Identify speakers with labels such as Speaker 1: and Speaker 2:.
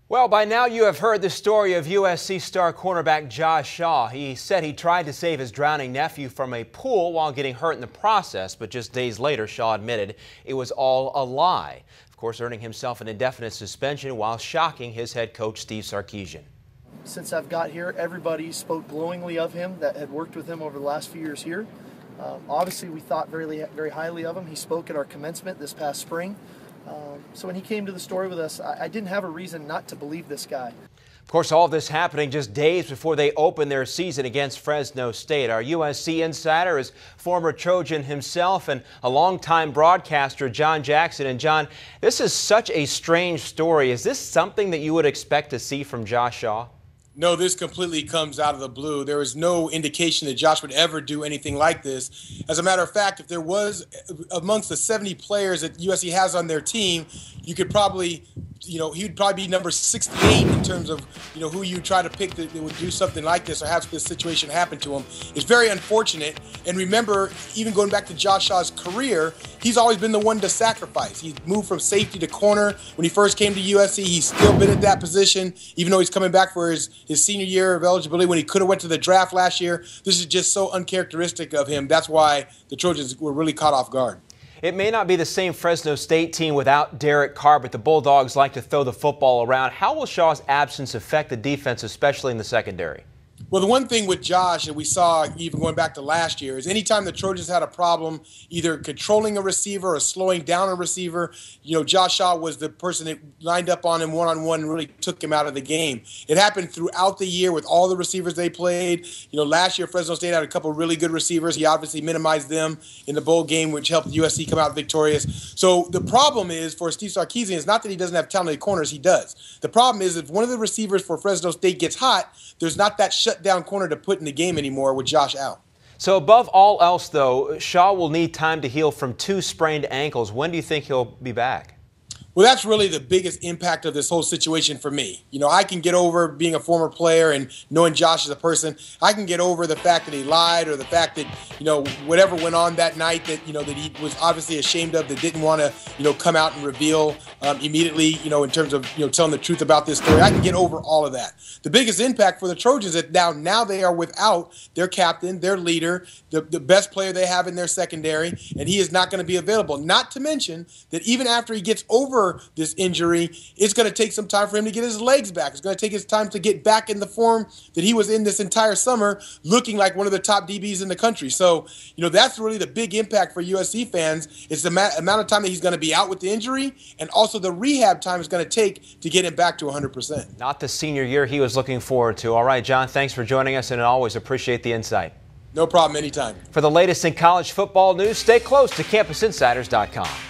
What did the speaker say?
Speaker 1: Well, by now you have heard the story of USC star cornerback Josh Shaw. He said he tried to save his drowning nephew from a pool while getting hurt in the process, but just days later Shaw admitted it was all a lie. Of course, earning himself an indefinite suspension while shocking his head coach Steve Sarkisian.
Speaker 2: Since I've got here, everybody spoke glowingly of him that had worked with him over the last few years here. Obviously, we thought very highly of him. He spoke at our commencement this past spring. So when he came to the story with us, I didn't have a reason not to believe this guy.
Speaker 1: Of course, all of this happening just days before they open their season against Fresno State. Our USC insider is former Trojan himself and a longtime broadcaster, John Jackson. And John, this is such a strange story. Is this something that you would expect to see from Josh Shaw?
Speaker 3: No, this completely comes out of the blue. There is no indication that Josh would ever do anything like this. As a matter of fact, if there was amongst the 70 players that USC has on their team, you could probably, he would probably be number 68 in terms of, who you try to pick that would do something like this or have this situation happen to him. It's very unfortunate. And remember, even going back to Josh Shaw's career, he's always been the one to sacrifice. He moved from safety to corner. When he first came to USC, he's still been at that position, even though he's coming back for his senior year of eligibility when he could have went to the draft last year. This is just so uncharacteristic of him. That's why the Trojans were really caught off guard.
Speaker 1: It may not be the same Fresno State team without Derek Carr, but the Bulldogs like to throw the football around. How will Shaw's absence affect the defense, especially in the secondary?
Speaker 3: Well, the one thing with Josh that we saw even going back to last year is anytime the Trojans had a problem either controlling a receiver or slowing down a receiver, Josh Shaw was the person that lined up on him one-on-one and really took him out of the game. It happened throughout the year with all the receivers they played. Last year Fresno State had a couple really good receivers. He obviously minimized them in the bowl game, which helped USC come out victorious. So the problem is for Steve Sarkisian is not that he doesn't have talented corners. He does. The problem is if one of the receivers for Fresno State gets hot, there's not that shutdown corner to put in the game anymore with Josh out.
Speaker 1: So above all else, though, Shaw will need time to heal from 2 sprained ankles. When do you think he'll be back?
Speaker 3: Well, that's really the biggest impact of this whole situation for me. I can get over being a former player and knowing Josh as a person. I can get over the fact that he lied or the fact that, whatever went on that night that, that he was obviously ashamed of, that didn't want to, come out and reveal immediately, in terms of, telling the truth about this story. I can get over all of that. The biggest impact for the Trojans is that now they are without their captain, their leader, the best player they have in their secondary, and he is not going to be available. Not to mention that even after he gets over this injury, it's going to take some time for him to get his legs back. It's going to take his time to get back in the form that he was in this entire summer, looking like one of the top DBs in the country. So, that's really the big impact for USC fans. It's the amount of time that he's going to be out with the injury and also the rehab time it's going to take to get him back to 100%.
Speaker 1: Not the senior year he was looking forward to. All right, John, thanks for joining us, and I always appreciate the insight.
Speaker 3: No problem, anytime.
Speaker 1: For the latest in college football news, stay close to CampusInsiders.com.